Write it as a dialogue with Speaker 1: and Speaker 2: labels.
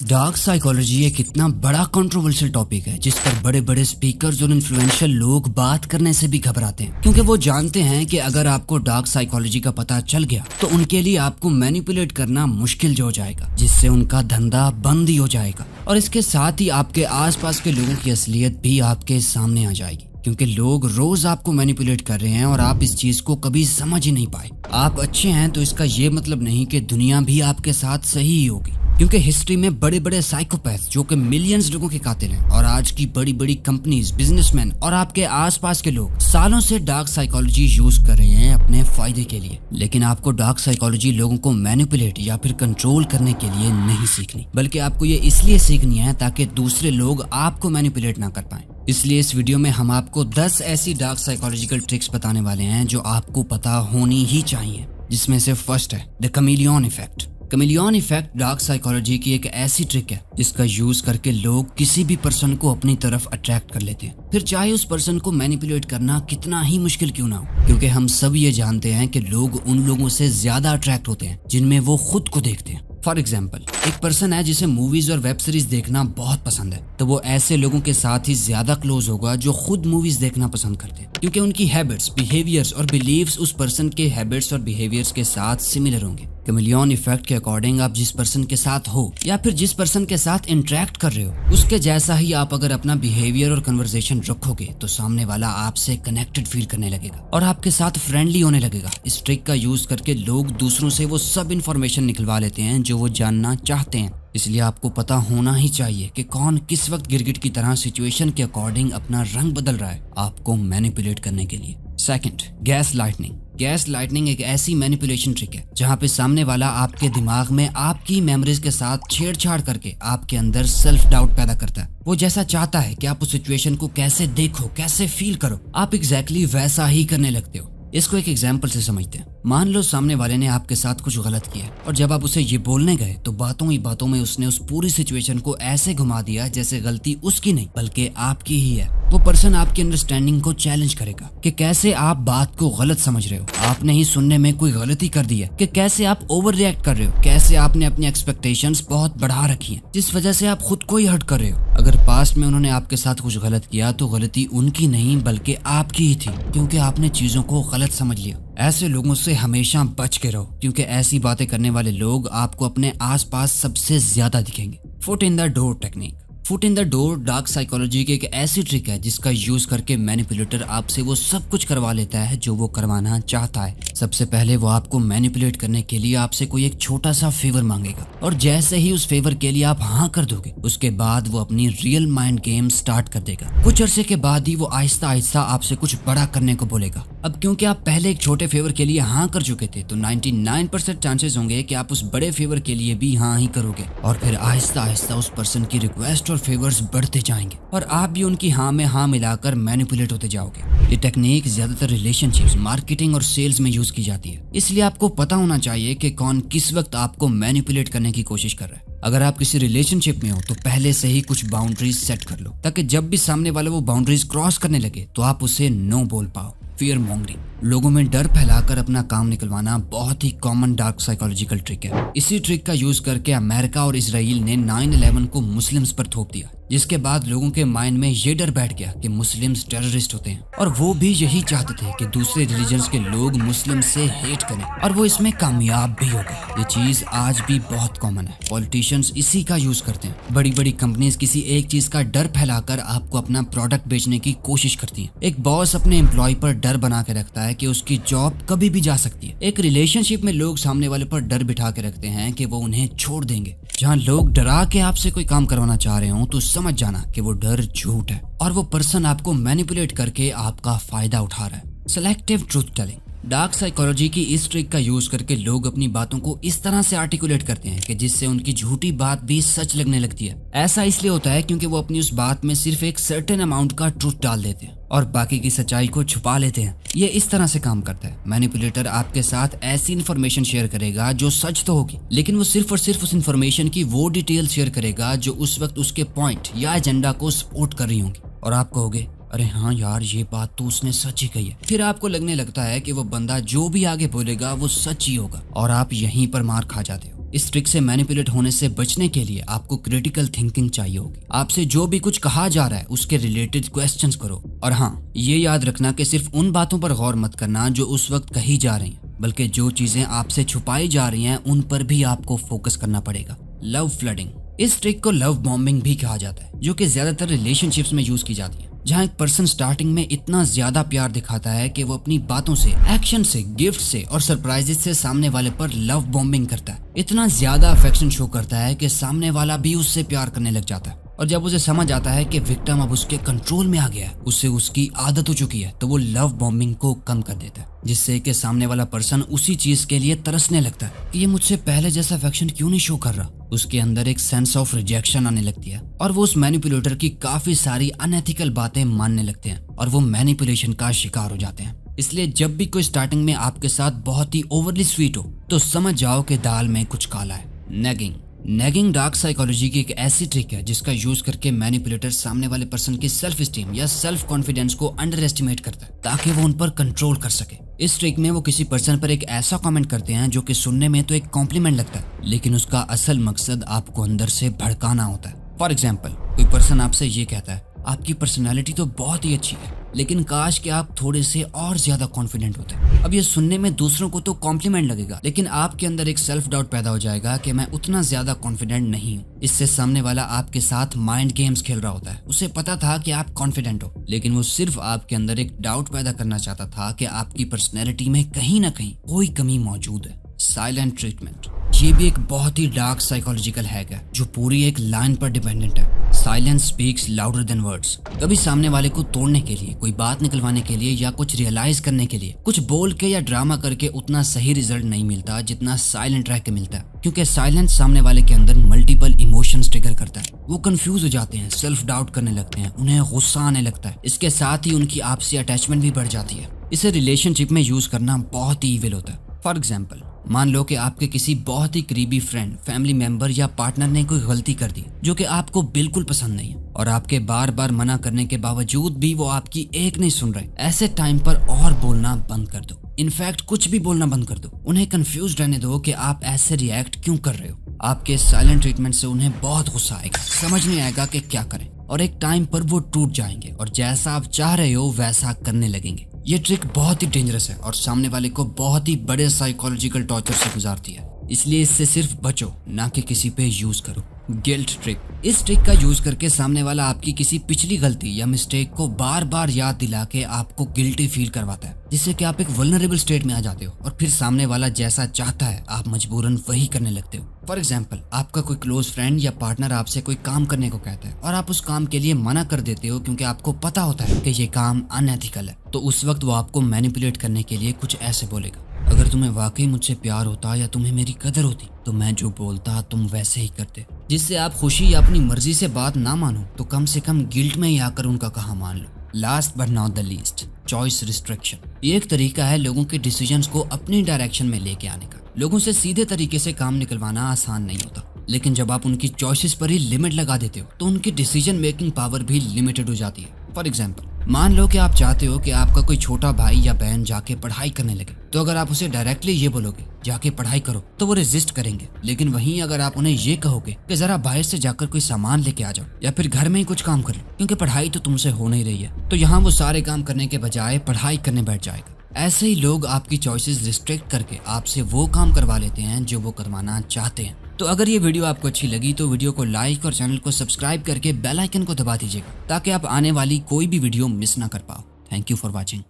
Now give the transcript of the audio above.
Speaker 1: Dark psychology एक इतना बड़ा कंट्रोवर्शियल टॉपिक है जिस पर बड़े बड़े स्पीकर्स और इन्फ्लुएंशियल लोग बात करने से भी घबराते हैं, क्योंकि वो जानते हैं कि अगर आपको डार्क साइकोलॉजी का पता चल गया तो उनके लिए आपको मैनिपुलेट करना मुश्किल हो जाएगा, जिससे उनका धंधा बंद ही हो जाएगा और इसके साथ ही आपके आसपास के लोगों की असलियत भी आपके सामने आ जाएगी, क्योंकि लोग रोज आपको मैनिपुलेट कर रहे हैं और आप इस चीज को कभी समझ ही नहीं पाए। आप अच्छे हैं तो इसका ये मतलब नहीं कि दुनिया भी आपके साथ सही ही होगी, क्योंकि हिस्ट्री में बड़े बड़े साइकोपैथ जो कि मिलियंस लोगों के कातिल हैं और आज की बड़ी बड़ी कंपनीज, बिजनेसमैन और आपके आसपास के लोग सालों से डार्क साइकोलॉजी यूज कर रहे हैं अपने फायदे के लिए। लेकिन आपको डार्क साइकोलॉजी लोगों को मैनिपुलेट या फिर कंट्रोल करने के लिए नहीं सीखनी, बल्कि आपको ये इसलिए सीखनी है ताकि दूसरे लोग आपको मैनिपुलेट ना कर पाए। इसलिए इस वीडियो में हम आपको 10 ऐसी डार्क साइकोलॉजिकल ट्रिक्स बताने वाले हैं जो आपको पता होनी ही चाहिए, जिसमें से फर्स्ट है the chameleon effect. Chameleon effect dark psychology की एक ऐसी ट्रिक है जिसका यूज करके लोग किसी भी पर्सन को अपनी तरफ अट्रैक्ट कर लेते हैं, फिर चाहे उस पर्सन को मैनिपुलेट करना कितना ही मुश्किल क्यों ना हो, क्योंकि हम सब ये जानते हैं कि लोग उन लोगों से ज्यादा अट्रैक्ट होते हैं जिनमें वो खुद को देखते हैं। फॉर एग्जाम्पल, एक पर्सन है जिसे मूवीज और वेब सीरीज देखना बहुत पसंद है, तो वो ऐसे लोगों के साथ ही ज्यादा क्लोज होगा जो खुद मूवीज देखना पसंद करते हैं, क्योंकि उनकी हैबिट्स, बिहेवियर्स और बिलीव्स उस पर्सन के हैबिट्स और बिहेवियर्स के साथ सिमिलर होंगे। कमेलियन इफेक्ट के अकॉर्डिंग आप जिस पर्सन के साथ हो या फिर जिस पर्सन के साथ इंटरेक्ट कर रहे हो उसके जैसा ही आप अगर अपना बिहेवियर और कन्वर्सेशन रखोगे तो सामने वाला आपसे कनेक्टेड फील करने लगेगा और आपके साथ फ्रेंडली होने लगेगा। इस ट्रिक का यूज करके लोग दूसरों से वो सब इन्फॉर्मेशन निकलवा लेते हैं जो वो जानना चाहते हैं। इसलिए आपको पता होना ही चाहिए कि कौन किस वक्त गिरगिट की तरह सिचुएशन के अकॉर्डिंग अपना रंग बदल रहा है आपको मैनिपुलेट करने के लिए। Second, gas lightning. Gas lightning एक ऐसी मैनिपुलेशन ट्रिक है जहाँ पे सामने वाला आपके दिमाग में आपकी मेमोरीज के साथ छेड़छाड़ करके आपके अंदर सेल्फ डाउट पैदा करता है। वो जैसा चाहता है कि आप उस सिचुएशन को कैसे देखो, कैसे फील करो, आप एग्जैक्टली वैसा ही करने लगते हो। इसको एक एग्जाम्पल से समझते हैं। मान लो सामने वाले ने आपके साथ कुछ गलत किया और जब आप उसे ये बोलने गए तो बातों ही बातों में उसने उस पूरी सिचुएशन को ऐसे घुमा दिया जैसे गलती उसकी नहीं बल्कि आपकी ही है। वो पर्सन आपकी अंडरस्टैंडिंग को चैलेंज करेगा कि कैसे आप बात को गलत समझ रहे हो, आपने ही सुनने में कोई गलती कर दी है, कि कैसे आप ओवर रिएक्ट कर रहे हो, कैसे आपने अपनी एक्सपेक्टेशंस बहुत बढ़ा रखी हैं जिस वजह से आप खुद को ही हर्ट कर रहे हो। अगर पास्ट में उन्होंने आपके साथ कुछ गलत किया तो गलती उनकी नहीं बल्कि आपकी ही थी, क्योंकि आपने चीजों को गलत समझ लिया। ऐसे लोगों से हमेशा बच के रहो, क्योंकि ऐसी बातें करने वाले लोग आपको अपने आसपास सबसे ज्यादा दिखेंगे। Foot in the door technique. Foot in the door dark psychology की एक ऐसी ट्रिक है जिसका यूज करके मैनिपुलेटर आपसे वो सब कुछ करवा लेता है जो वो करवाना चाहता है। सबसे पहले वो आपको मैनिपुलेट करने के लिए आपसे कोई एक छोटा सा फेवर मांगेगा और जैसे ही उस फेवर के लिए आप हाँ कर दोगे उसके बाद वो अपनी रियल माइंड गेम स्टार्ट कर देगा। कुछ अरसे के बाद ही वो आहिस्ता आहिस्ता आपसे कुछ बड़ा करने को बोलेगा। अब क्योंकि आप पहले एक छोटे फेवर के लिए हाँ कर चुके थे तो 99% चांसेस होंगे कि आप उस बड़े फेवर के लिए भी हाँ ही करोगे और फिर आहिस्ता आहिस्ता उस पर्सन की रिक्वेस्ट और फेवर्स बढ़ते जाएंगे और आप भी उनकी हाँ में हाँ मिलाकर मैनिपुलेट होते जाओगे। ये टेक्निक ज्यादातर रिलेशनशिप्स, मार्केटिंग और सेल्स में यूज की जाती है, इसलिए आपको पता होना चाहिए कि कौन किस वक्त आपको मैनिपुलेट करने की कोशिश कर रहा है। अगर आप किसी रिलेशनशिप में हो तो पहले से ही कुछ बाउंड्रीज सेट कर लो ताकि जब भी सामने वाला वो बाउंड्रीज क्रॉस करने लगे तो आप उसे नो बोल पाओ। फियर मॉन्गरिंग, लोगों में डर फैलाकर अपना काम निकलवाना बहुत ही कॉमन डार्क साइकोलॉजिकल ट्रिक है। इसी ट्रिक का यूज करके अमेरिका और इजराइल ने 9/11 को मुस्लिम्स पर थोप दिया, जिसके बाद लोगों के माइंड में ये डर बैठ गया कि मुस्लिम्स टेररिस्ट होते हैं और वो भी यही चाहते थे कि दूसरे रिलीजन्स के लोग मुस्लिम से हेट करें और वो इसमें कामयाब भी हो गए। ये चीज आज भी बहुत कॉमन है। पॉलिटिशियंस इसी का यूज करते हैं। बड़ी बड़ी कंपनीज किसी एक चीज का डर फैलाकर आपको अपना प्रोडक्ट बेचने की कोशिश करती है। एक बॉस अपने एम्प्लॉय पर डर बना के रखता है कि उसकी जॉब कभी भी जा सकती है। एक रिलेशनशिप में लोग सामने वाले पर डर बिठा के रखते हैं कि वो उन्हें छोड़ देंगे। जहाँ लोग डरा के आपसे कोई काम करवाना चाह रहे हो तो समझ जाना कि वो डर झूठ है और वो पर्सन आपको मैनिपुलेट करके आपका फायदा उठा रहा है। Selective truth telling. Dark psychology की इस ट्रिक का यूज करके लोग अपनी बातों को इस तरह से आर्टिकुलेट करते हैं कि जिससे उनकी झूठी बात भी सच लगने लगती है। ऐसा इसलिए होता है क्योंकि वो अपनी उस बात में सिर्फ एक सर्टेन अमाउंट का ट्रूथ डाल देते हैं और बाकी की सच्चाई को छुपा लेते हैं। ये इस तरह से काम करता है। मैनिपुलेटर आपके साथ ऐसी इन्फॉर्मेशन शेयर करेगा जो सच तो होगी, लेकिन वो सिर्फ और सिर्फ उस इन्फॉर्मेशन की वो डिटेल शेयर करेगा जो उस वक्त उसके पॉइंट या एजेंडा को सपोर्ट कर रही होंगी और आप कहोगे अरे हाँ यार ये बात तो उसने सच ही कही है। फिर आपको लगने लगता है कि वो बंदा जो भी आगे बोलेगा वो सच ही होगा और आप यहीं पर मार खा जाते हो। इस ट्रिक से मैनिपुलेट होने से बचने के लिए आपको क्रिटिकल थिंकिंग चाहिए होगी। आपसे जो भी कुछ कहा जा रहा है उसके रिलेटेड क्वेश्चंस करो। और हाँ, ये याद रखना कि सिर्फ उन बातों पर गौर मत करना जो उस वक्त कही जा रही हैं, बल्कि जो चीजें आपसे छुपाई जा रही हैं उन पर भी आपको फोकस करना पड़ेगा। लव फ्लडिंग, इस ट्रिक को लव बॉम्बिंग भी कहा जाता है, जो कि ज्यादातर रिलेशनशिप्स में यूज की जाती है, जहाँ एक पर्सन स्टार्टिंग में इतना ज्यादा प्यार दिखाता है कि वो अपनी बातों से, एक्शन से, गिफ्ट से और सरप्राइजेस से सामने वाले पर लव बॉम्बिंग करता है। इतना ज्यादा अफेक्शन शो करता है कि सामने वाला भी उससे प्यार करने लग जाता है। और जब उसे समझ आता है कि विक्टिम अब उसके कंट्रोल में आ गया है, उससे उसकी आदत हो चुकी है, तो वो लव बॉम्बिंग को कम कर देता है, जिससे कि सामने वाला पर्सन उसी चीज के लिए तरसने लगता है कि ये मुझसे पहले जैसा अफेक्शन क्यों नहीं शो कर रहा। उसके अंदर एक सेंस ऑफ रिजेक्शन आने लगती है और वो उस मैनिपुलेटर की काफी सारी अनएथिकल बातें मानने लगते हैं और वो मैनिपुलेशन का शिकार हो जाते हैं। इसलिए जब भी कोई स्टार्टिंग में आपके साथ बहुत ही ओवरली स्वीट हो तो समझ जाओ कि दाल में कुछ काला है। नेगिंग डार्क साइकोलॉजी की एक ऐसी ट्रिक है जिसका यूज करके मैनिपुलेटर सामने वाले पर्सन की सेल्फ स्टीम या सेल्फ कॉन्फिडेंस को अंडर एस्टिमेट करता है ताकि वो उन पर कंट्रोल कर सके। इस ट्रिक में वो किसी पर्सन पर एक ऐसा कमेंट करते हैं जो कि सुनने में तो एक कॉम्प्लीमेंट लगता है, लेकिन उसका असल मकसद आपको अंदर से भड़काना होता है। फॉर एग्जाम्पल, कोई पर्सन आपसे ये कहता है, आपकी पर्सनैलिटी तो बहुत ही अच्छी है, लेकिन काश कि आप थोड़े से और ज्यादा कॉन्फिडेंट होते। अब ये सुनने में दूसरों को तो कॉम्प्लीमेंट लगेगा, लेकिन आपके अंदर एक सेल्फ डाउट पैदा हो जाएगा कि मैं उतना ज्यादा कॉन्फिडेंट नहीं हूँ। इससे सामने वाला आपके साथ माइंड गेम्स खेल रहा होता है। उसे पता था कि आप कॉन्फिडेंट हो, लेकिन वो सिर्फ आपके अंदर एक डाउट पैदा करना चाहता था कि आपकी पर्सनैलिटी में कहीं ना कहीं कोई कमी मौजूद है। साइलेंट ट्रीटमेंट, ये भी एक बहुत ही डार्क साइकोलॉजिकल हैक है जो पूरी एक लाइन पर डिपेंडेंट है। Silence speaks louder than words. कभी सामने वाले को तोड़ने के लिए, कोई बात निकलवाने के लिए या कुछ रियलाइज करने के लिए कुछ बोल के या ड्रामा करके उतना सही रिजल्ट नहीं मिलता जितना साइलेंट रह के मिलता है, क्योंकि साइलेंस सामने वाले के अंदर मल्टीपल इमोशंस ट्रिगर करता है। वो कंफ्यूज हो जाते हैं, सेल्फ डाउट करने लगते हैं, उन्हें गुस्सा आने लगता है। इसके साथ ही उनकी आपसी अटैचमेंट भी बढ़ जाती है। इसे रिलेशनशिप में यूज करना बहुत ही इविल होता है। फॉर एग्जाम्पल, मान लो कि आपके किसी बहुत ही करीबी फ्रेंड, फैमिली मेंबर या पार्टनर ने कोई गलती कर दी जो कि आपको बिल्कुल पसंद नहीं है और आपके बार बार मना करने के बावजूद भी वो आपकी एक नहीं सुन रहे। ऐसे टाइम पर और बोलना बंद कर दो, इनफैक्ट कुछ भी बोलना बंद कर दो। उन्हें कंफ्यूज रहने दो कि आप ऐसे रिएक्ट क्यों कर रहे हो। आपके साइलेंट ट्रीटमेंट से उन्हें बहुत गुस्सा आएगा, समझ नहीं आएगा कि क्या करें, और एक टाइम पर वो टूट जाएंगे और जैसा आप चाह रहे हो वैसा करने लगेंगे। ये ट्रिक बहुत ही डेंजरस है और सामने वाले को बहुत ही बड़े साइकोलॉजिकल टॉर्चर से गुजारती है, इसलिए इससे सिर्फ बचो, ना कि किसी पे यूज करो। गिल्ट ट्रिक, इस ट्रिक का यूज करके सामने वाला आपकी किसी पिछली गलती या मिस्टेक को बार बार याद दिला के आपको गिल्टी फील करवाता है, जिससे कि आप एक वल्नरेबल स्टेट में आ जाते हो और फिर सामने वाला जैसा चाहता है आप मजबूरन वही करने लगते हो। फॉर एग्जाम्पल, आपका कोई क्लोज फ्रेंड या पार्टनर आपसे कोई काम करने को कहता है और आप उस काम के लिए मना कर देते हो क्योंकि आपको पता होता है कि ये काम अनएथिकल है। तो उस वक्त वो आपको मैनिपुलेट करने के लिए कुछ ऐसे बोलेगा, अगर तुम्हें वाकई मुझसे प्यार होता या तुम्हें मेरी कदर होती तो मैं जो बोलता तुम वैसे ही करते। जिससे आप खुशी या अपनी मर्जी से बात ना मानो तो कम से कम गिल्ट में ही आकर उनका कहा मान लो। Last but not the least, choice restriction. ये एक तरीका है लोगों के डिसीजंस को अपनी डायरेक्शन में लेके आने का। लोगों से सीधे तरीके से काम निकलवाना आसान नहीं होता, लेकिन जब आप उनकी चॉइसेस पर ही लिमिट लगा देते हो तो उनकी डिसीजन मेकिंग पावर भी लिमिटेड हो जाती है। फॉर एग्जाम्पल, मान लो कि आप चाहते हो कि आपका कोई छोटा भाई या बहन जाके पढ़ाई करने लगे, तो अगर आप उसे डायरेक्टली ये बोलोगे जाके पढ़ाई करो तो वो रेजिस्ट करेंगे। लेकिन वहीं अगर आप उन्हें ये कहोगे कि जरा बाहर से जाकर कोई सामान लेके आ जाओ या फिर घर में ही कुछ काम कर लो क्योंकि पढ़ाई तो तुमसे हो नहीं रही है, तो यहाँ वो सारे काम करने के बजाय पढ़ाई करने बैठ जाएगा। ऐसे ही लोग आपकी चॉइसेस रिस्ट्रिक्ट करके आपसे वो काम करवा लेते हैं जो वो करवाना चाहते हैं। तो अगर ये वीडियो आपको अच्छी लगी तो वीडियो को लाइक और चैनल को सब्सक्राइब करके बेल आइकन को दबा दीजिएगा ताकि आप आने वाली कोई भी वीडियो मिस ना कर पाओ। Thank you for watching.